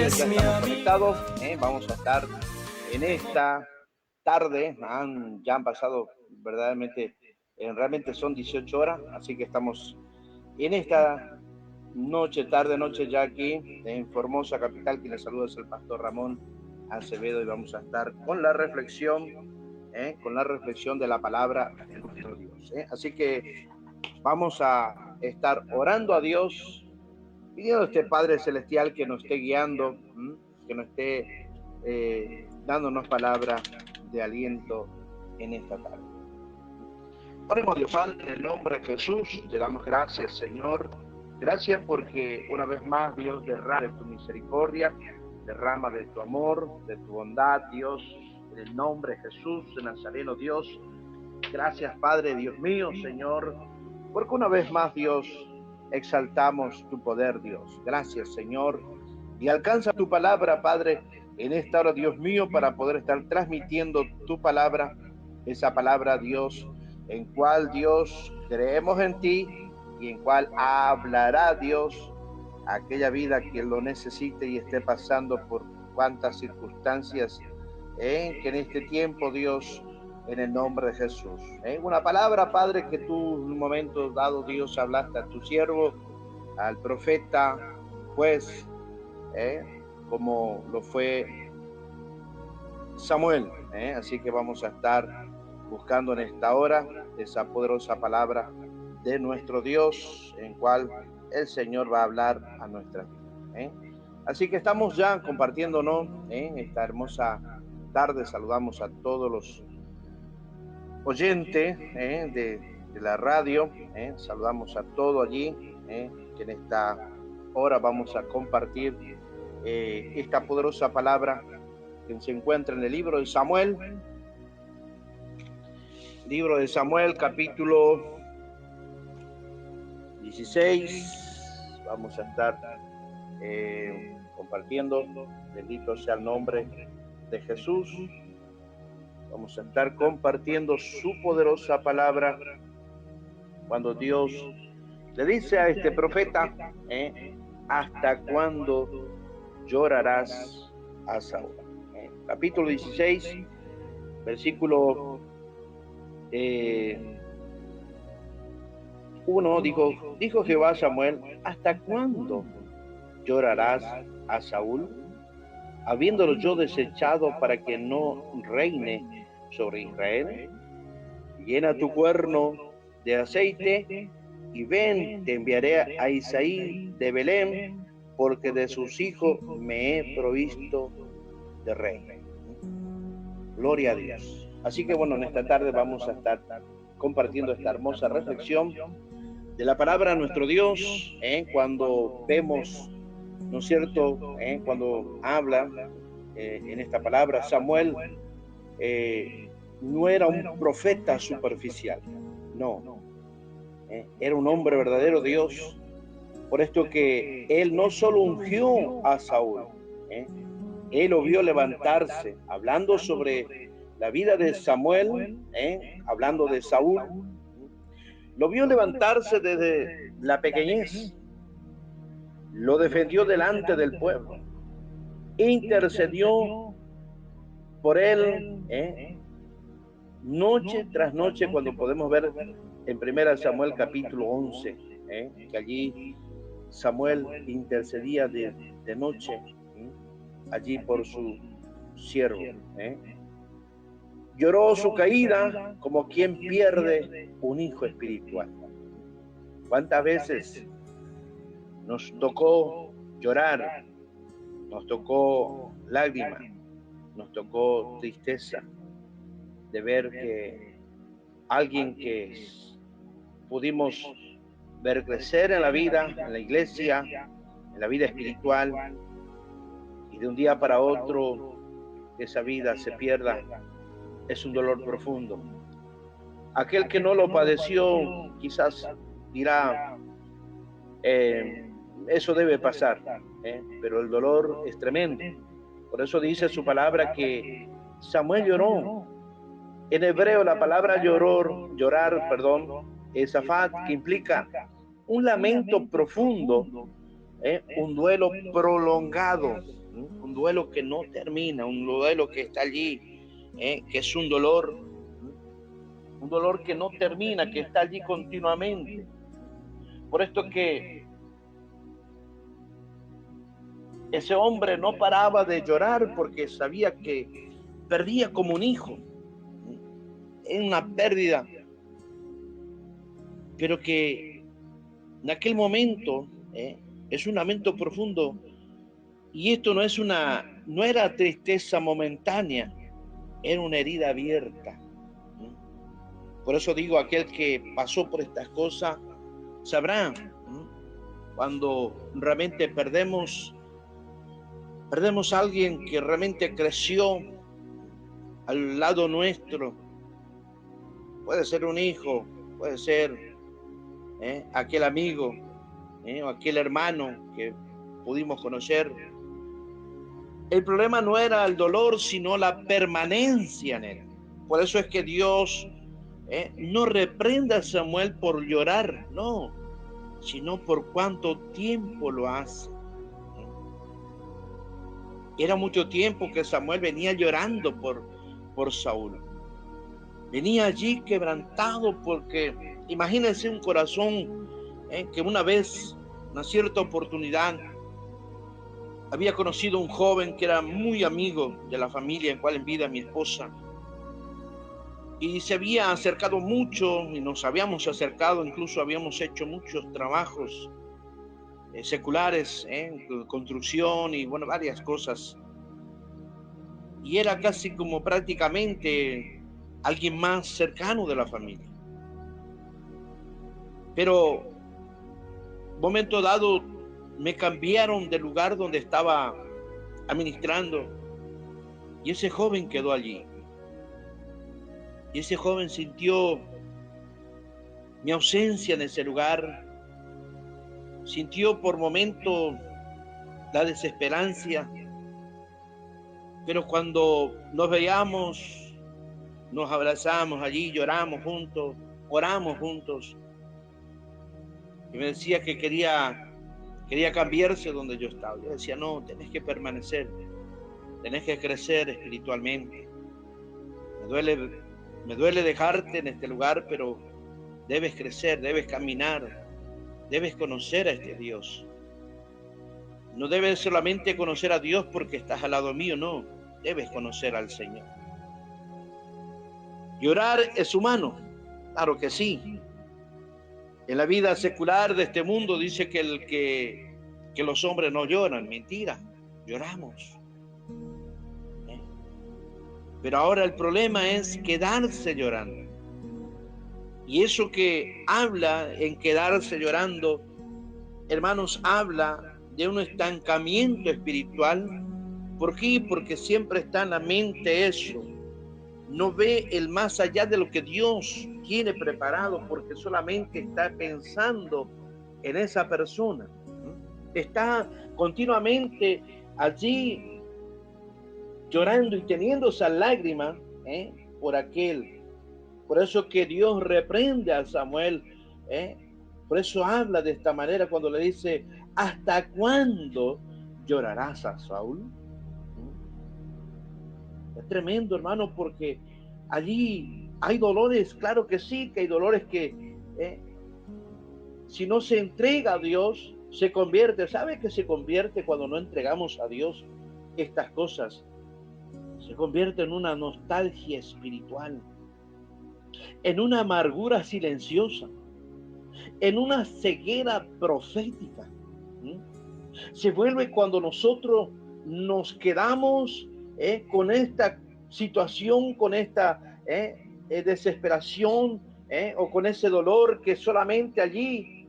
quienes ya estamos conectados. Vamos a estar en esta tarde. Ya han pasado verdaderamente, realmente son 18 horas, así que estamos en esta noche ya aquí en Formosa Capital. Quien les saluda es el pastor Ramón Acevedo y vamos a estar con la reflexión de la palabra de nuestro Dios. Así que vamos a estar orando a Dios, pidiendo a este Padre Celestial que nos esté guiando, que nos esté dándonos palabra de aliento en esta tarde. Oremos a Dios. Padre, en el nombre de Jesús, te damos gracias, Señor. Gracias porque una vez más, Dios, derrama de tu misericordia, derrama de tu amor, de tu bondad, Dios, en el nombre de Jesús de Nazareno, Dios. Gracias, Padre, Dios mío, Señor, porque una vez más, Dios, exaltamos tu poder, Dios. Gracias, Señor. Y alcanza tu palabra, Padre, en esta hora, Dios mío, para poder estar transmitiendo tu palabra, esa palabra, Dios, en cual, Dios, creemos en ti y en cual hablará, Dios, aquella vida que lo necesite y esté pasando por cuantas circunstancias, que en este tiempo, Dios, en el nombre de Jesús. Una palabra, Padre, que tú en un momento dado, Dios, hablaste a tu siervo, al profeta, pues, como lo fue Samuel. Así que vamos a estar buscando en esta hora esa poderosa palabra de nuestro Dios, en cual el Señor va a hablar a nuestras vidas. Así que estamos ya compartiéndonos en esta hermosa tarde. Saludamos a todos los oyentes de la radio. Saludamos a todos allí, que en esta hora vamos a compartir esta poderosa palabra que se encuentra en el libro de Samuel. Libro de Samuel, capítulo 16. Vamos a estar compartiendo. Bendito sea el nombre de Jesús. Vamos a estar compartiendo su poderosa palabra. Cuando Dios le dice a este profeta, ¿hasta cuándo llorarás a Saúl? Capítulo 16, versículo 1, dijo Jehová a Samuel: ¿hasta cuándo llorarás a Saúl, habiéndolo yo desechado para que no reine sobre Israel? Llena tu cuerno de aceite y ven, te enviaré a Isaí de Belén, porque de sus hijos me he provisto de rey. Gloria a Dios. Así que bueno, en esta tarde vamos a estar compartiendo esta hermosa reflexión de la palabra de nuestro Dios, cuando vemos, ¿no es cierto?, cuando habla en esta palabra, Samuel no era un profeta superficial, no, era un hombre verdadero Dios. Por esto que él no solo ungió a Saúl, él lo vio levantarse, hablando sobre la vida de Samuel, hablando de Saúl, lo vio levantarse desde la pequeñez, lo defendió delante del pueblo, intercedió por él, noche tras noche, cuando podemos ver en 1 Samuel capítulo 11, que allí Samuel intercedía de noche, allí por su siervo. Lloró su caída como quien pierde un hijo espiritual. ¿Cuántas veces nos tocó llorar, nos tocó lágrimas, nos tocó tristeza de ver que alguien que pudimos ver crecer en la vida, en la iglesia, en la vida espiritual, y de un día para otro esa vida se pierda? Es un dolor profundo. Aquel que no lo padeció quizás dirá, eso debe pasar, pero el dolor es tremendo. Por eso dice su palabra que Samuel lloró. En hebreo la palabra llorar, es zafat, que implica un lamento profundo, un duelo prolongado. duelo que no termina, un duelo que está allí, que es un dolor que no termina, que está allí continuamente. Por esto que ese hombre no paraba de llorar porque sabía que perdía como un hijo, en una pérdida, pero que en aquel momento es un lamento profundo, y esto no era tristeza momentánea, era una herida abierta. Por eso digo, aquel que pasó por estas cosas sabrá cuando realmente perdemos a alguien que realmente creció al lado nuestro. Puede ser un hijo, puede ser aquel amigo o aquel hermano que pudimos conocer. El problema no era el dolor, sino la permanencia en él. Por eso es que Dios no reprende a Samuel por llorar, no, sino por cuánto tiempo lo hace. Era mucho tiempo que Samuel venía llorando por Saúl. Venía allí quebrantado porque, imagínense un corazón que una vez, una cierta oportunidad, había conocido a un joven que era muy amigo de la familia en cual en vida mi esposa. Y se había acercado mucho y nos habíamos acercado, incluso habíamos hecho muchos trabajos seculares, construcción y bueno, varias cosas. Y era casi como prácticamente alguien más cercano de la familia. Pero momento dado me cambiaron del lugar donde estaba administrando y ese joven quedó allí. Y ese joven sintió mi ausencia en ese lugar, sintió por momentos la desesperanza, pero cuando nos veíamos, nos abrazamos allí, lloramos juntos, oramos juntos. Y me decía que quería cambiarse donde yo estaba. Yo decía, no, tenés que permanecer, tenés que crecer espiritualmente. Me duele dejarte en este lugar, pero debes crecer, debes caminar, debes conocer a este Dios. No debes solamente conocer a Dios porque estás al lado mío, no, debes conocer al Señor. Llorar es humano, claro que sí. En la vida secular de este mundo dice que los hombres no lloran, mentira, lloramos. Pero ahora el problema es quedarse llorando. Y eso que habla en quedarse llorando, hermanos, habla de un estancamiento espiritual. ¿Por qué? Porque siempre está en la mente eso. No ve el más allá de lo que Dios tiene preparado, porque solamente está pensando en esa persona. Está continuamente allí llorando y teniendo esa lágrima por aquel. Por eso que Dios reprende a Samuel. Por eso habla de esta manera cuando le dice, ¿hasta cuándo llorarás a Saúl? Es tremendo, hermano, porque allí hay dolores, claro que sí, que hay dolores que si no se entrega a Dios, se convierte. ¿Sabe qué se convierte cuando no entregamos a Dios estas cosas? Se convierte en una nostalgia espiritual, en una amargura silenciosa, en una ceguera profética. Se vuelve cuando nosotros nos quedamos con esta situación, con esta desesperación o con ese dolor que solamente allí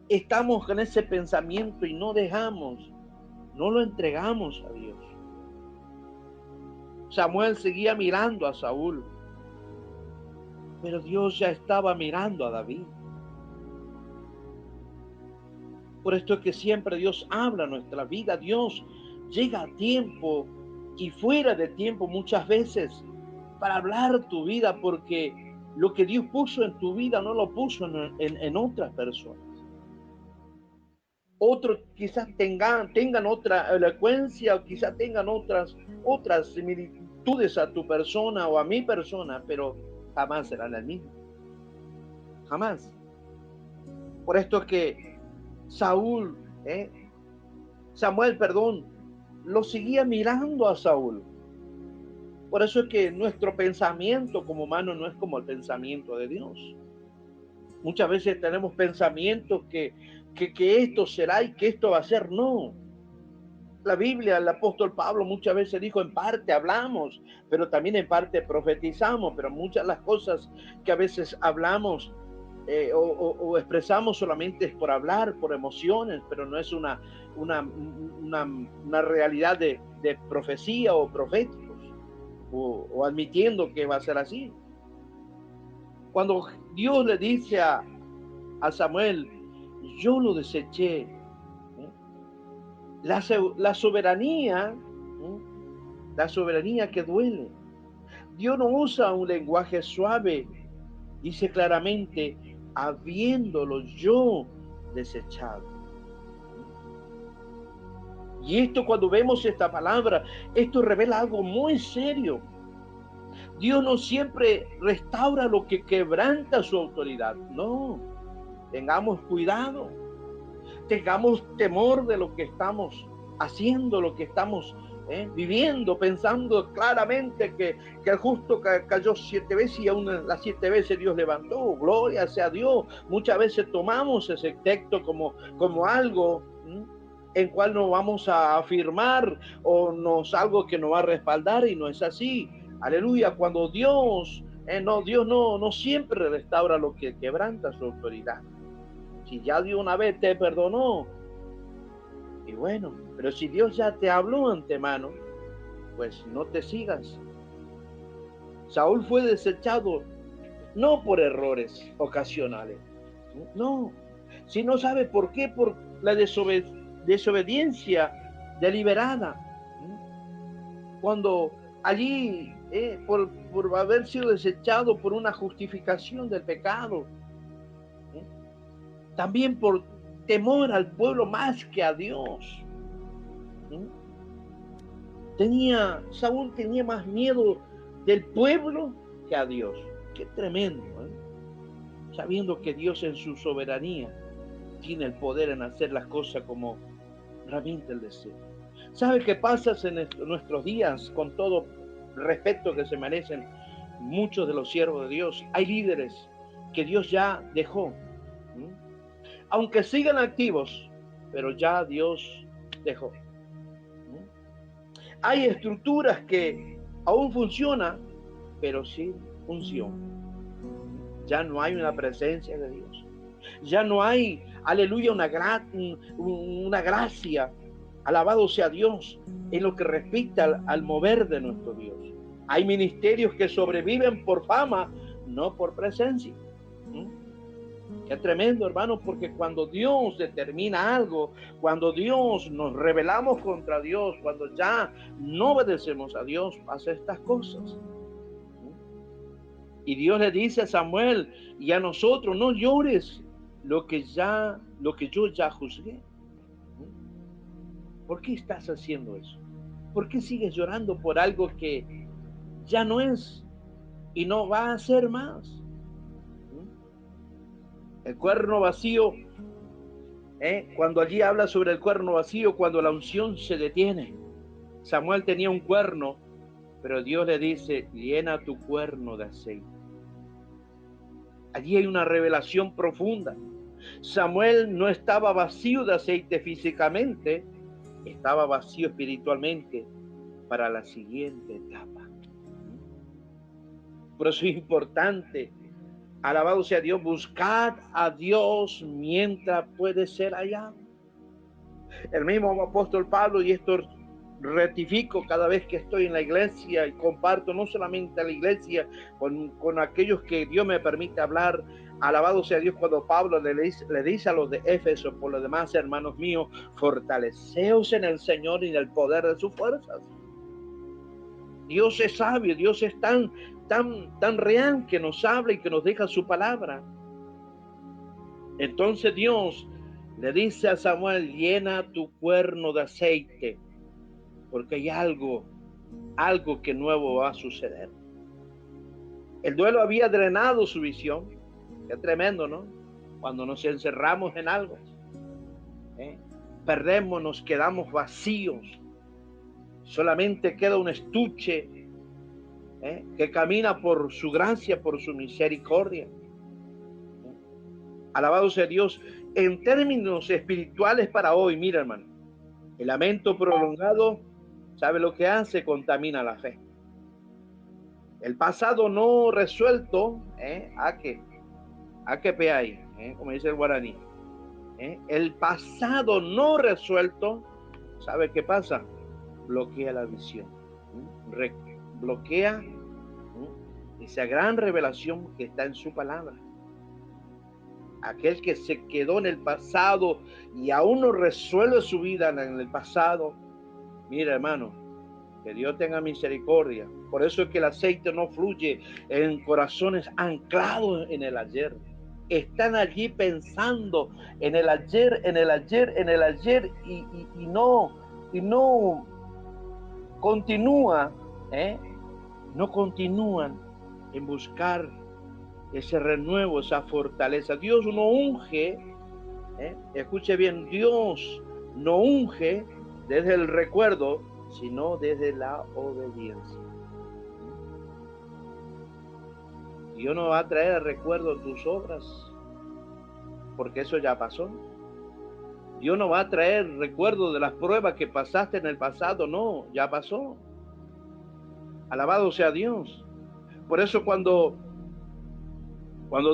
estamos con ese pensamiento y no lo entregamos a Dios. Samuel seguía mirando a Saúl, pero Dios ya estaba mirando a David. Por esto es que siempre Dios habla en nuestra vida. Dios llega a tiempo y fuera de tiempo muchas veces para hablar tu vida, porque lo que Dios puso en tu vida no lo puso en otras personas. otros quizás tengan otra elocuencia, o quizás tengan otras similitudes a tu persona o a mi persona, pero jamás serán el mismo. Jamás. Por esto es que Samuel, lo seguía mirando a Saúl. Por eso es que nuestro pensamiento como humano no es como el pensamiento de Dios. Muchas veces tenemos pensamientos que esto será y que esto va a ser. No. La Biblia, el apóstol Pablo muchas veces dijo, en parte hablamos, pero también en parte profetizamos, pero muchas de las cosas que a veces hablamos o expresamos solamente es por hablar, por emociones, pero no es una realidad de profecía o proféticos, o admitiendo que va a ser así. Cuando Dios le dice a Samuel, yo lo deseché, la soberanía que duele. Dios no usa un lenguaje suave, dice claramente, habiéndolo yo desechado. Y esto, cuando vemos esta palabra, esto revela algo muy serio. Dios no siempre restaura lo que quebranta su autoridad. No, tengamos cuidado, tengamos temor de lo que estamos haciendo, lo que estamos viviendo, pensando claramente que el justo cayó 7 veces y aún las 7 veces Dios levantó. Gloria sea a Dios. Muchas veces tomamos ese texto como algo en cual nos vamos a afirmar o algo que nos va a respaldar, y no es así. Aleluya. Cuando Dios no siempre restaura lo que quebranta su autoridad. Si ya de una vez te perdonó, y bueno, pero si Dios ya te habló antemano, pues no te sigas. Saúl fue desechado no por errores ocasionales, no, sino ¿sabe por qué? Por la desobediencia deliberada. Cuando allí, por haber sido desechado por una justificación del pecado, también por temor al pueblo más que a Dios. Saúl tenía más miedo del pueblo que a Dios. Qué tremendo, sabiendo que Dios en su soberanía tiene el poder en hacer las cosas como realmente Él desea. ¿Sabe qué pasa en nuestros días, con todo respeto que se merecen muchos de los siervos de Dios? Hay líderes que Dios ya dejó, aunque sigan activos, pero ya Dios dejó. Hay estructuras que aún funcionan, pero sin función. Ya no hay una presencia de Dios. Ya no hay, aleluya, una gracia. Alabado sea Dios en lo que respecta al mover de nuestro Dios. Hay ministerios que sobreviven por fama, no por presencia. Qué tremendo, hermano, porque cuando Dios determina algo, cuando Dios nos rebelamos contra Dios, cuando ya no obedecemos a Dios, pasa estas cosas. Y Dios le dice a Samuel y a nosotros, no llores lo que yo ya juzgué. ¿Por qué estás haciendo eso? ¿Por qué sigues llorando por algo que ya no es y no va a ser más? El cuerno vacío, cuando allí habla sobre el cuerno vacío, cuando la unción se detiene. Samuel tenía un cuerno, pero Dios le dice, llena tu cuerno de aceite. Allí hay una revelación profunda. Samuel no estaba vacío de aceite físicamente, estaba vacío espiritualmente para la siguiente etapa. Por eso es importante, alabado sea Dios, buscar a Dios mientras puede ser hallado. El mismo apóstol Pablo, y esto rectifico cada vez que estoy en la iglesia y comparto no solamente a la iglesia, con aquellos que Dios me permite hablar, alabado sea Dios, cuando Pablo le dice a los de Éfeso, por lo demás, hermanos míos, fortaleceos en el Señor y en el poder de sus fuerzas. Dios es sabio, Dios es tan real que nos habla y que nos deja su palabra. Entonces Dios Le dice a Samuel, llena tu cuerno de aceite, porque hay algo que nuevo va a suceder. El duelo había drenado su visión. Qué tremendo, ¿no? Cuando nos encerramos en algo, perdemos, nos quedamos vacíos. Solamente queda un estuche que camina por su gracia, por su misericordia. Alabado sea Dios. En términos espirituales para hoy, mira, hermano, el lamento prolongado, ¿sabe lo que hace? Contamina la fe. El pasado no resuelto, ¿a qué pe ahí? Como dice el guaraní. El pasado no resuelto, ¿sabe qué pasa? Bloquea la visión. Bloquea esa gran revelación que está en su palabra. Aquel que se quedó en el pasado y aún no resuelve su vida en el pasado, mira, hermano, que Dios tenga misericordia. Por eso es que el aceite no fluye en corazones anclados en el ayer. Están allí pensando en el ayer, y no continúa, no continúan en buscar ese renuevo, esa fortaleza. Dios no unge, escuche bien, Dios no unge desde el recuerdo, sino desde la obediencia. Dios no va a traer al recuerdo tus obras, porque eso ya pasó. Dios no va a traer recuerdo de las pruebas que pasaste en el pasado, no, ya pasó. Alabado sea Dios. Por eso cuando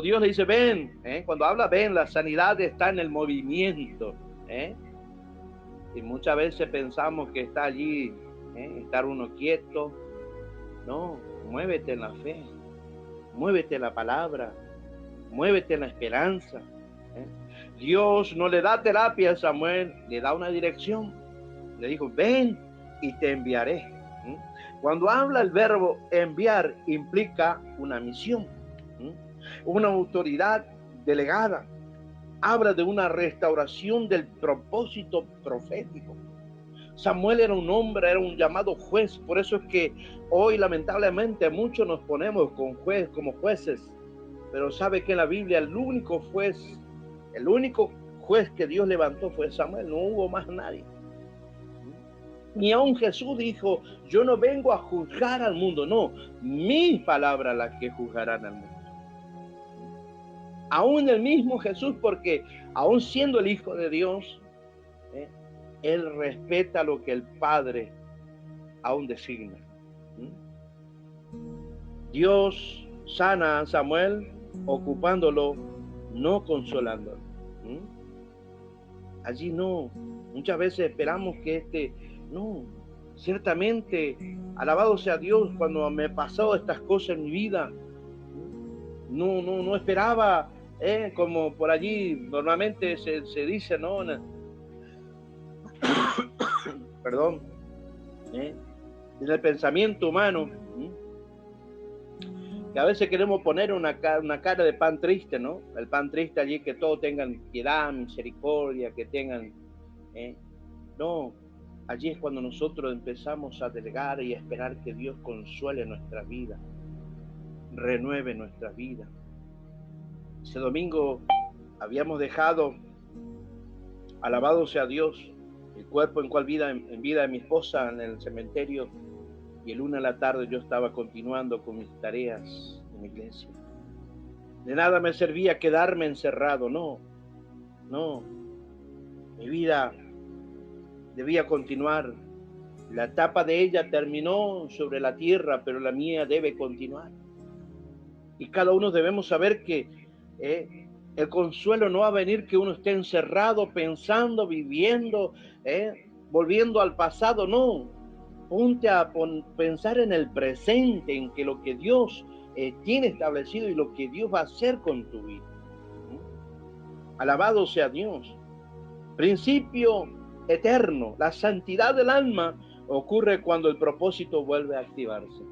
Dios le dice ven, cuando habla ven, la sanidad está en el movimiento. Y muchas veces pensamos que está allí, estar uno quieto. No, muévete en la fe, muévete en la palabra, muévete en la esperanza. Dios no le da terapia a Samuel, le da una dirección. Le dijo, ven y te enviaré. Cuando habla el verbo enviar, implica una misión, una autoridad delegada. Habla de una restauración del propósito profético. Samuel era un hombre, era un llamado juez. Por eso es que hoy lamentablemente muchos nos ponemos como jueces. Pero sabe que en la Biblia el único juez que Dios levantó fue Samuel. No hubo más nadie. Ni aun Jesús dijo, yo no vengo a juzgar al mundo. No, mis palabras las que juzgarán al mundo. Aún el mismo Jesús, porque aún siendo el Hijo de Dios, Él respeta lo que el Padre aún designa. Dios sana a Samuel ocupándolo, no consolándolo. Allí no. Muchas veces esperamos que no. Ciertamente, alabado sea Dios, cuando me pasó estas cosas en mi vida, no esperaba, como por allí normalmente se dice, ¿no? Perdón, en el pensamiento humano, que a veces queremos poner una cara de pan triste, ¿no? El pan triste allí, que todos tengan piedad, misericordia, que tengan, no, allí es cuando nosotros empezamos a delegar y a esperar que Dios consuele nuestra vida, renueve nuestra vida. Ese domingo habíamos dejado, alabado sea Dios, el cuerpo en vida de mi esposa en el cementerio, y el lunes a la tarde yo estaba continuando con mis tareas en la iglesia. De nada me servía quedarme encerrado, no. Mi vida debía continuar. La etapa de ella terminó sobre la tierra, pero la mía debe continuar. Y cada uno debemos saber que el consuelo no va a venir que uno esté encerrado, pensando, viviendo, volviendo al pasado, no. Ponte a pensar en el presente, en que lo que Dios tiene establecido y lo que Dios va a hacer con tu vida. Alabado sea Dios. Principio eterno, la santidad del alma ocurre cuando el propósito vuelve a activarse.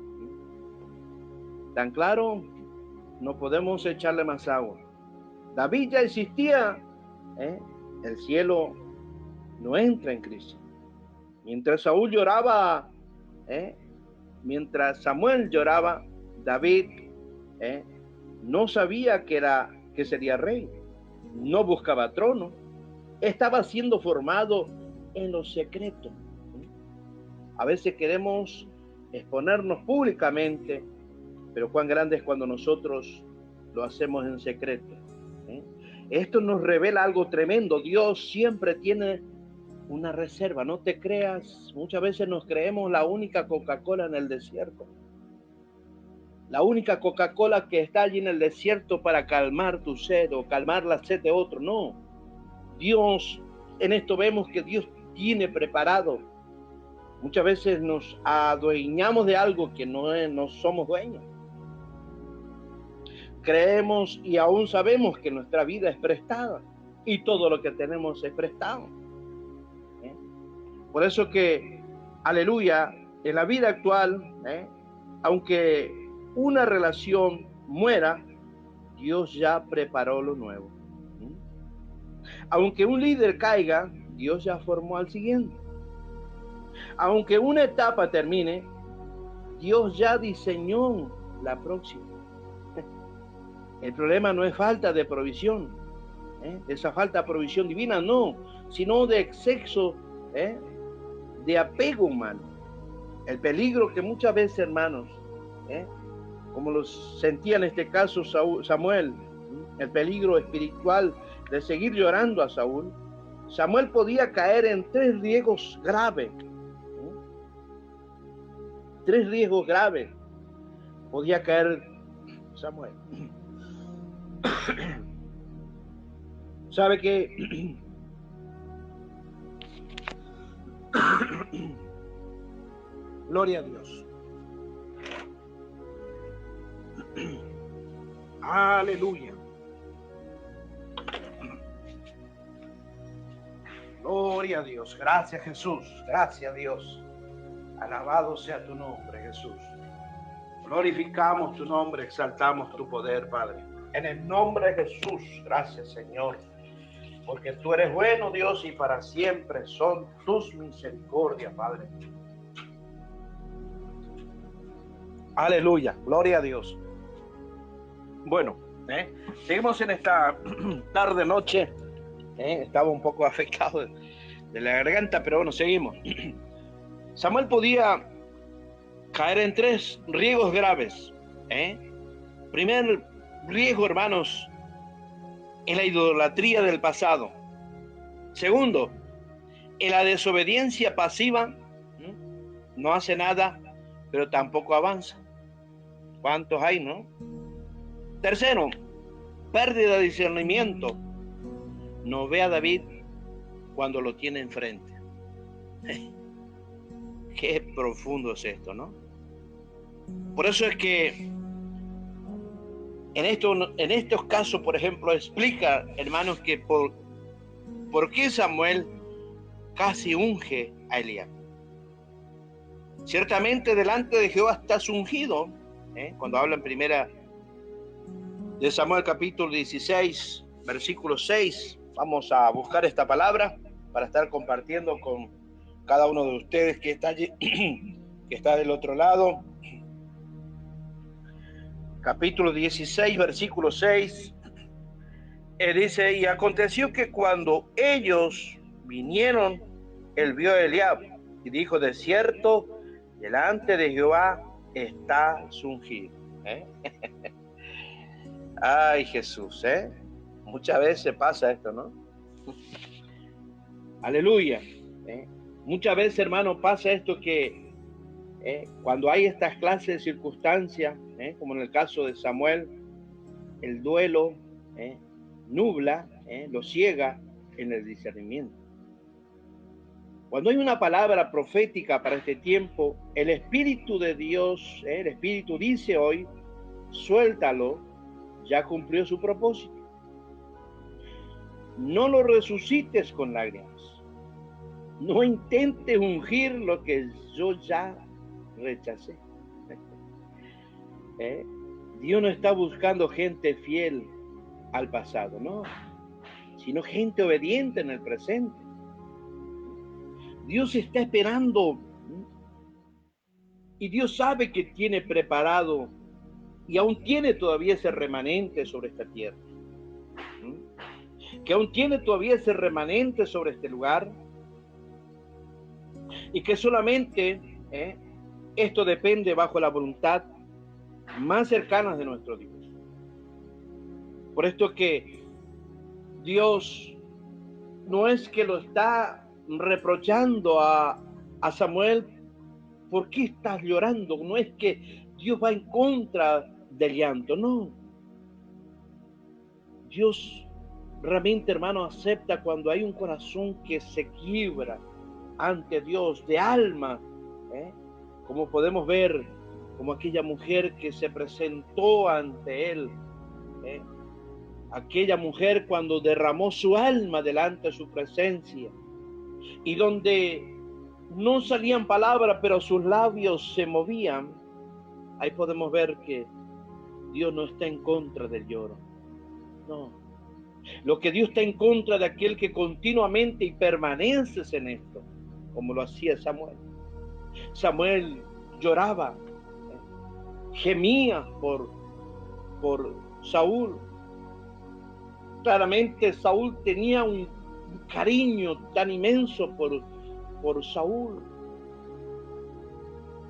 ¿Tan claro? No podemos echarle más agua. David ya existía el cielo no entra en crisis. Mientras Saúl lloraba, mientras Samuel lloraba, David no sabía que sería rey, no buscaba trono, estaba siendo formado en lo secreto. A veces queremos exponernos públicamente, pero cuán grande es cuando nosotros lo hacemos en secreto. Esto nos revela algo tremendo. Dios siempre tiene una reserva, no te creas. Muchas veces nos creemos la única Coca-Cola en el desierto. La única Coca-Cola que está allí en el desierto para calmar tu sed o calmar la sed de otro. No. Dios, en esto vemos que Dios tiene preparado. Muchas veces nos adueñamos de algo que no somos dueños. Creemos y aún sabemos que nuestra vida es prestada y todo lo que tenemos es prestado. Por eso que, aleluya, en la vida actual, aunque una relación muera, Dios ya preparó lo nuevo. Aunque un líder caiga, Dios ya formó al siguiente. Aunque una etapa termine, Dios ya diseñó la próxima. El problema no es falta de provisión, esa falta de provisión divina, no, sino de exceso, de apego humano. El peligro que muchas veces, hermanos, como lo sentía en este caso Samuel, el peligro espiritual de seguir llorando a Saúl, Samuel podía caer en tres riesgos graves. Tres riesgos graves podía caer Samuel. ¿Sabe qué? Gloria a Dios. Aleluya. Gloria a Dios. Gracias, Jesús. Gracias, Dios. Alabado sea tu nombre, Jesús. Glorificamos tu nombre, exaltamos tu poder, Padre. En el nombre de Jesús, gracias, Señor. Porque tú eres bueno, Dios, y para siempre son tus misericordias, Padre. Aleluya, gloria a Dios. Bueno, seguimos en esta tarde, noche. Estaba un poco afectado de la garganta, pero bueno, seguimos. Samuel podía caer en tres riesgos graves. Primer riesgo, hermanos, es la idolatría del pasado. Segundo, en la desobediencia pasiva, no hace nada, pero tampoco avanza. ¿Cuántos hay, no? Tercero, pérdida de discernimiento. No ve a David cuando lo tiene enfrente. Qué profundo es esto, ¿no? Por eso es que en estos casos, por ejemplo, explica, hermanos, que por qué Samuel casi unge a Elías. Ciertamente delante de Jehová estás ungido, cuando habla en primera de Samuel capítulo 16, versículo 6, vamos a buscar esta palabra para estar compartiendo con cada uno de ustedes que está allí, que está del otro lado. Capítulo 16, versículo 6, dice, y aconteció que cuando ellos vinieron, él vio a Eliab y dijo, de cierto, delante de Jehová está ungido. Ay, Jesús, muchas veces pasa esto, ¿no? Aleluya. Muchas veces, hermano, pasa esto que cuando hay estas clases de circunstancias, como en el caso de Samuel, el duelo nubla, lo ciega en el discernimiento. Cuando hay una palabra profética para este tiempo, el Espíritu de Dios, el Espíritu dice hoy, suéltalo, ya cumplió su propósito. No lo resucites con lágrimas. No intentes ungir lo que yo ya rechacé. Dios no está buscando gente fiel al pasado, ¿no? sino gente obediente en el presente. Dios está esperando y Dios sabe que tiene preparado y aún tiene todavía ese remanente sobre esta tierra. Que aún tiene todavía ese remanente sobre este lugar y que solamente esto depende bajo la voluntad más cercana de nuestro Dios. Por esto que Dios no es que lo está reprochando a Samuel, ¿por qué estás llorando? No es que Dios va en contra del llanto, no. Dios realmente, hermano, acepta cuando hay un corazón que se quiebra ante Dios de alma, como podemos ver, como aquella mujer que se presentó ante Él, aquella mujer cuando derramó su alma delante de su presencia, y donde no salían palabras, pero sus labios se movían. Ahí podemos ver que Dios no está en contra del lloro, no. Lo que Dios está en contra de aquel que continuamente y permaneces en esto, como lo hacía Samuel. Samuel lloraba, gemía por Saúl. Claramente Saúl tenía un cariño tan inmenso por Saúl.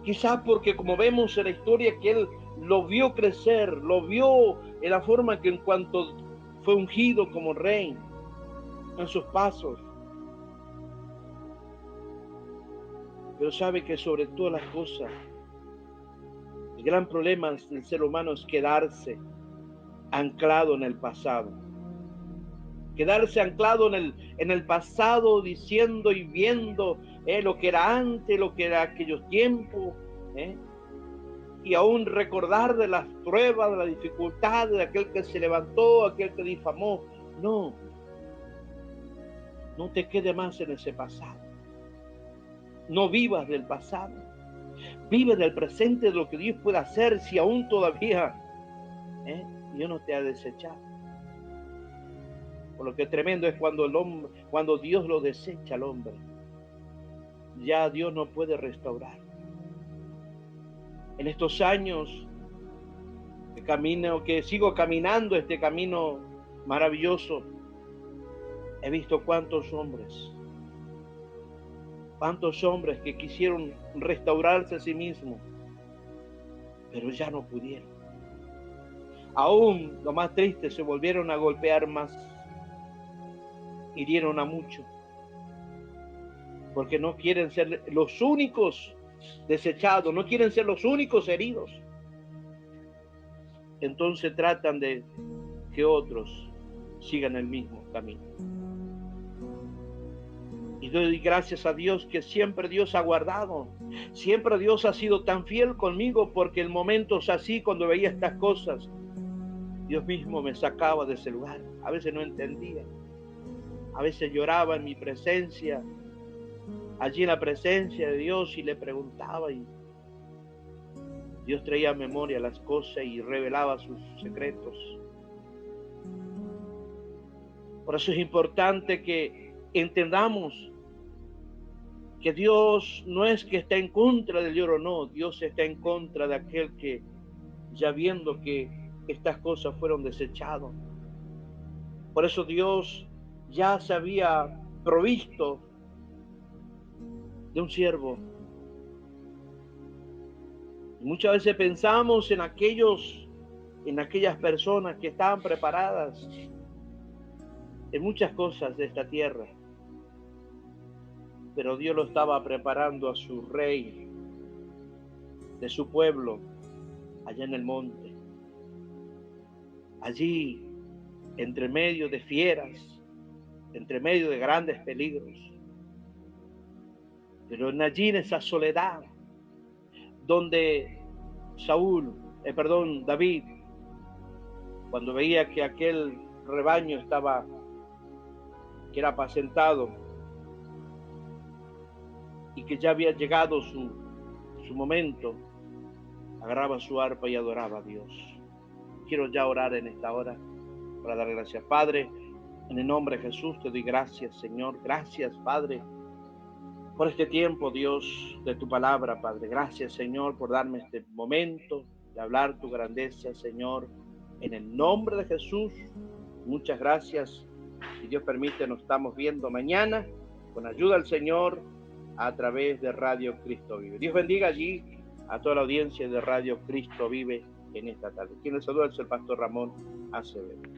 Quizás porque, como vemos en la historia, que él lo vio crecer, lo vio en la forma que en cuanto fue ungido como rey, en sus pasos. Pero sabe que sobre todas las cosas, el gran problema del ser humano es quedarse anclado en el pasado. Quedarse anclado en el pasado, diciendo y viendo lo que era antes, lo que era aquellos tiempos, y aún recordar de las pruebas, de las dificultades, de aquel que se levantó, aquel que difamó. No te quede más en ese pasado. No vivas del pasado. Vive del presente, de lo que Dios puede hacer, si aún todavía Dios no te ha desechado. Por lo que tremendo es cuando Dios lo desecha al hombre. Ya Dios no puede restaurar. En estos años que sigo caminando este camino maravilloso, he visto cuántos hombres que quisieron restaurarse a sí mismos, pero ya no pudieron. Aún lo más triste, se volvieron a golpear más, hirieron a muchos, porque no quieren ser los únicos desechados, no quieren ser los únicos heridos. Entonces tratan de que otros sigan el mismo camino. Y doy gracias a Dios que siempre Dios ha guardado, siempre Dios ha sido tan fiel conmigo, porque en momentos así, cuando veía estas cosas, Dios mismo me sacaba de ese lugar. A veces no entendía, a veces lloraba en mi presencia, allí en la presencia de Dios, y le preguntaba, y Dios traía a memoria las cosas y revelaba sus secretos. Por eso es importante que entendamos que Dios no es que está en contra del lloro, no. Dios está en contra de aquel que, ya viendo que estas cosas fueron desechadas, por eso Dios ya se había provisto de un siervo. Y muchas veces pensamos en aquellas personas que estaban preparadas en muchas cosas de esta tierra, pero Dios lo estaba preparando a su rey, de su pueblo, allá en el monte, allí entre medio de fieras, entre medio de grandes peligros, pero allí en esa soledad, donde David, cuando veía que aquel rebaño que era apacentado y que ya había llegado su momento, agarraba su arpa y adoraba a Dios. Quiero ya orar en esta hora para dar gracias. Padre, En el nombre de Jesús te doy gracias, Señor. Gracias, Padre, por este tiempo, Dios, de tu palabra, Padre. Gracias, Señor, por darme este momento de hablar tu grandeza, Señor. En el nombre de Jesús, muchas gracias. Si Dios permite, nos estamos viendo mañana, con ayuda del Señor, a través de Radio Cristo Vive. Dios bendiga allí a toda la audiencia de Radio Cristo Vive en esta tarde. Quien les saluda es el pastor Ramón Acevedo.